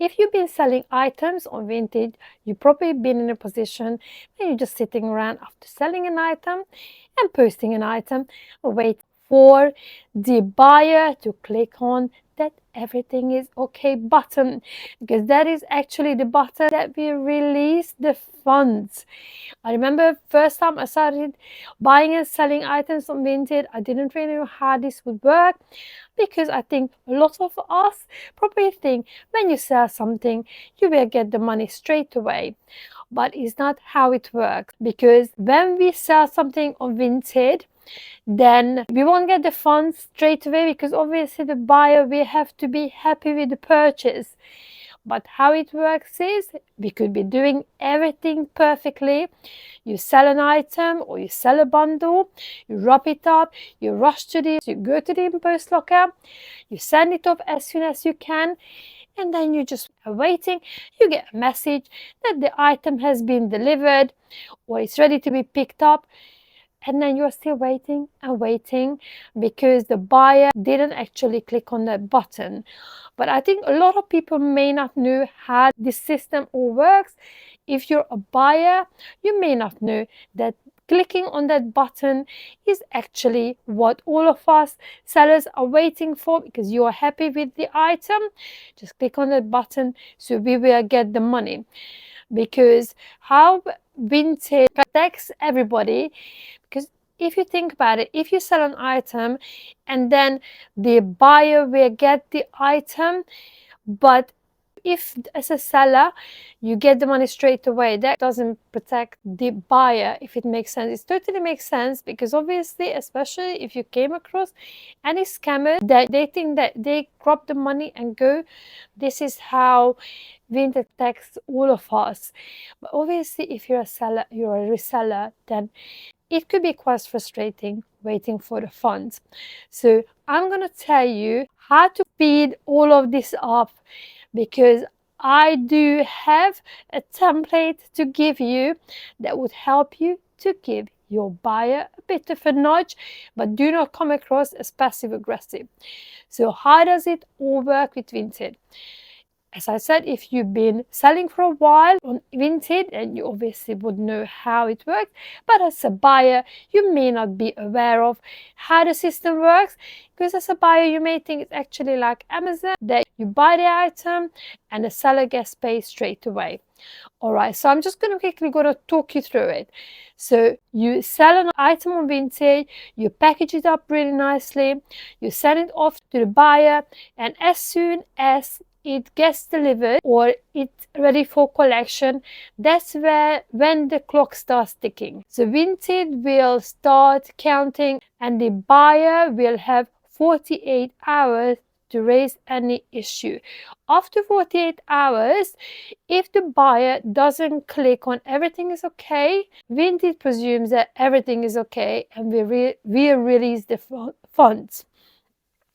if you've been selling items on Vinted, you've probably been in a position where you're just sitting around after selling an item and posting an item, wait for the buyer to click on that everything is okay button, because that is actually the button that will release the funds. I remember first time I started buying and selling items on Vinted, I didn't really know how this would work, because I think a lot of us probably think when you sell something, you will get the money straight away. But it's not how it works, because when we sell something on Vinted, then we won't get the funds straight away, because obviously the buyer will have to be happy with the purchase. But how it works is, we could be doing everything perfectly. You sell an item or you sell a bundle, you wrap it up, you go to the impulse locker, you send it off as soon as you can, and then you just are waiting. You get a message that the item has been delivered or it's ready to be picked up. And then you're still waiting and waiting, because the buyer didn't actually click on that button. But I think a lot of people may not know how this system all works. If you're a buyer, you may not know that clicking on that button is actually what all of us sellers are waiting for, because you are happy with the item. Just click on that button so we will get the money. Because how Vinted protects everybody, because if you think about it, if you sell an item and then the buyer will get the item, but if as a seller you get the money straight away, that doesn't protect the buyer, if it makes sense. It totally makes sense, because obviously, especially if you came across any scammer that they think that they grab the money and go, this is how Vinted protects all of us. But obviously, if you're a seller, you're a reseller, then it could be quite frustrating waiting for the funds. So I'm going to tell you how to speed all of this up, because I do have a template to give you that would help you to give your buyer a bit of a nudge, but do not come across as passive aggressive. So how does it all work with Vinted? As I said, if you've been selling for a while on Vinted, then you obviously would know how it works. But as a buyer, you may not be aware of how the system works, because as a buyer, you may think it's actually like Amazon, that you buy the item and the seller gets paid straight away. All right, so I'm just going to quickly talk you through it. So you sell an item on Vinted, you package it up really nicely, you send it off to the buyer, and as soon as it gets delivered or it's ready for collection, that's when the clock starts ticking. So Vinted will start counting, and the buyer will have 48 hours to raise any issue. After 48 hours, if the buyer doesn't click on everything is okay, Vinted presumes that everything is okay and we release the funds.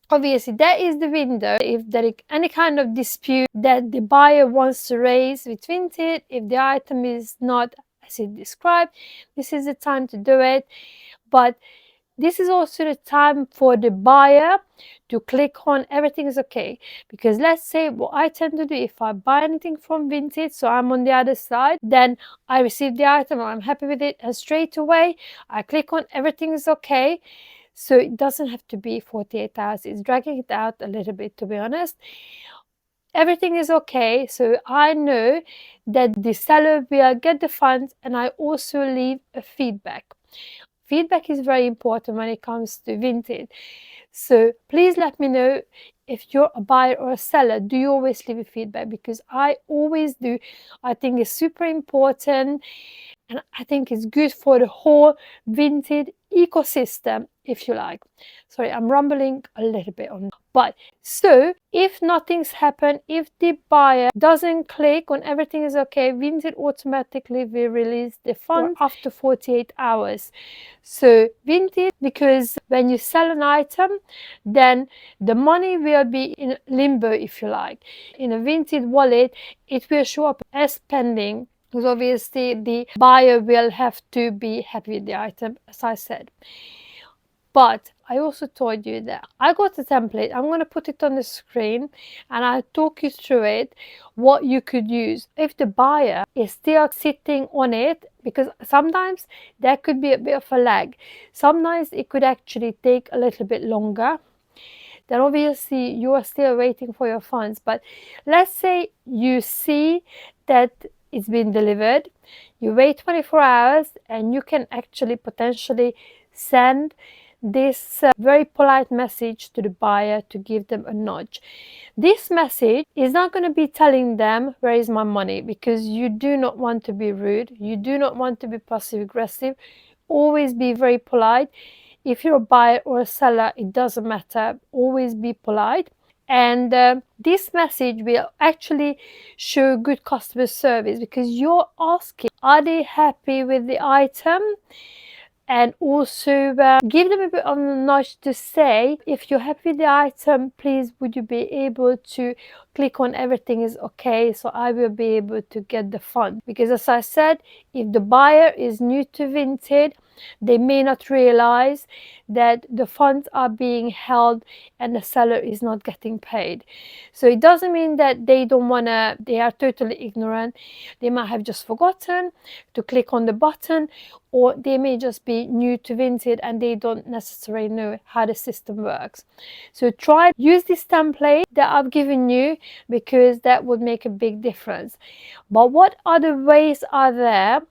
Obviously, that is the window. If there is any kind of dispute that the buyer wants to raise with Vinted, if the item is not as it described, this is the time to do it. But this is also the time for the buyer to click on everything is okay. Because let's say what I tend to do, if I buy anything from Vinted, so I'm on the other side, then I receive the item and I'm happy with it, and straight away I click on everything is okay. So it doesn't have to be 48 hours. It's dragging it out a little bit, to be honest. Everything is okay. So I know that the seller will get the funds, and I also leave a feedback. Feedback is very important when it comes to Vinted. So please let me know if you're a buyer or a seller. Do you always leave a feedback? Because I always do. I think it's super important, and I think it's good for the whole Vinted ecosystem, if you like. Sorry, I'm rambling a little bit on. But so if nothing's happened, if the buyer doesn't click on everything is okay, Vinted automatically will release the funds after 48 hours. So Vinted, because when you sell an item, then the money will be in limbo, if you like. In a Vinted wallet, it will show up as pending, because obviously the buyer will have to be happy with the item, as I said. But I also told you that I got a template. I'm going to put it on the screen and I'll talk you through it, what you could use. If the buyer is still sitting on it, because sometimes there could be a bit of a lag. Sometimes it could actually take a little bit longer. Then obviously you are still waiting for your funds. But let's say you see that it's been delivered, you wait 24 hours and you can actually potentially send this very polite message to the buyer to give them a nudge. This message is not going to be telling them where is my money, because you do not want to be rude, you do not want to be passive aggressive. Always be very polite. If you're a buyer or a seller, it doesn't matter, always be polite. And this message will actually show good customer service, because you're asking, are they happy with the item? And also give them a bit of a nudge to say, if you're happy with the item, please would you be able to click on everything is okay, so I will be able to get the fund. Because as I said, if the buyer is new to Vinted, they may not realize that the funds are being held and the seller is not getting paid. So it doesn't mean that they don't want to, they are totally ignorant. They might have just forgotten to click on the button, or they may just be new to Vinted and they don't necessarily know how the system works. So try use this template that I've given you, because that would make a big difference. But what other ways are there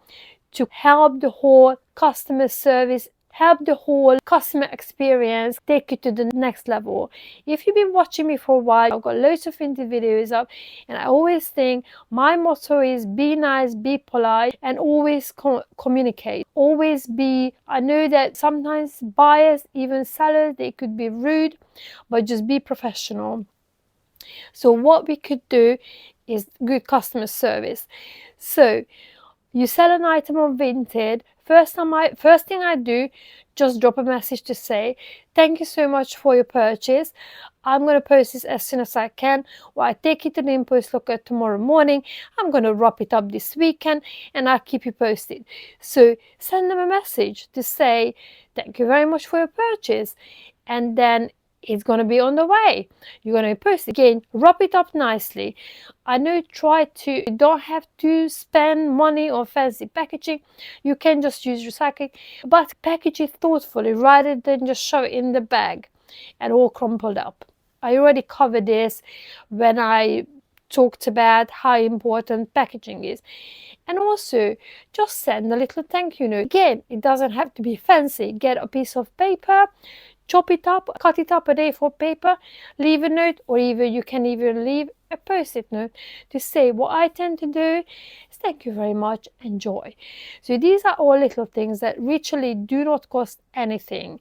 to help the whole customer service, help the whole customer experience, take it to the next level? If you've been watching me for a while, I've got loads of Vinted videos up, and I always think my motto is be nice, be polite, and always communicate. Always be, I know that sometimes buyers, even sellers, they could be rude, but just be professional. So what we could do is good customer service. So you sell an item on Vinted, first thing I do, just drop a message to say, thank you so much for your purchase. I'm going to post this as soon as I can, or I take it to the invoice locker tomorrow morning. I'm going to wrap it up this weekend and I'll keep you posted. So send them a message to say, thank you very much for your purchase. And then it's going to be on the way. You're going to post it again, wrap it up nicely. I know, you don't have to spend money on fancy packaging. You can just use recycling, but package it thoughtfully rather than just shove it in the bag and all crumpled up. I already covered this when I talked about how important packaging is. And also, just send a little thank you note. Again, it doesn't have to be fancy. Get a piece of paper, chop it up, cut it up a A4 paper, leave a note, or even you can even leave a post-it note to say, what I tend to do is thank you very much, enjoy. So these are all little things that literally do not cost anything,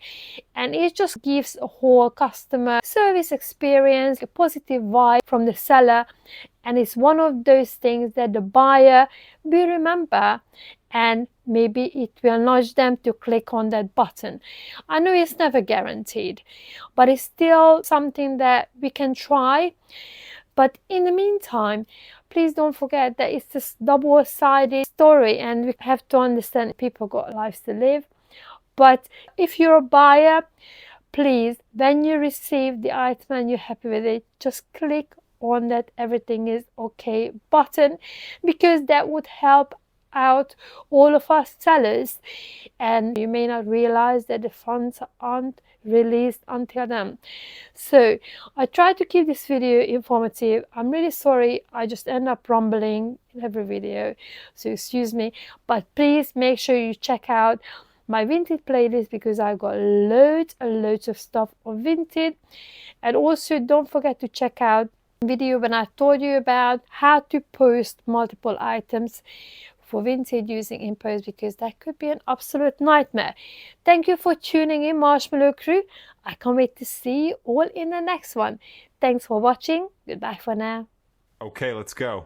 and it just gives a whole customer service experience, a positive vibe from the seller, and it's one of those things that the buyer will remember, and maybe it will nudge them to click on that button. I know it's never guaranteed, but it's still something that we can try. But in the meantime, please don't forget that it's this double-sided story, and we have to understand people got lives to live. But if you're a buyer, please, when you receive the item and you're happy with it, just click on that everything is okay button, because that would help out all of us sellers, and you may not realize that the funds aren't released until then. So I try to keep this video informative. I'm really sorry, I just end up rumbling in every video, so excuse me, but please make sure you check out my Vinted playlist, because I've got loads and loads of stuff on Vinted. And also don't forget to check out video when I told you about how to post multiple items for Vinted using InPost, because that could be an absolute nightmare. Thank you for tuning in, Marshmallow Crew. I can't wait to see you all in the next one. Thanks for watching. Goodbye for now. Okay, let's go.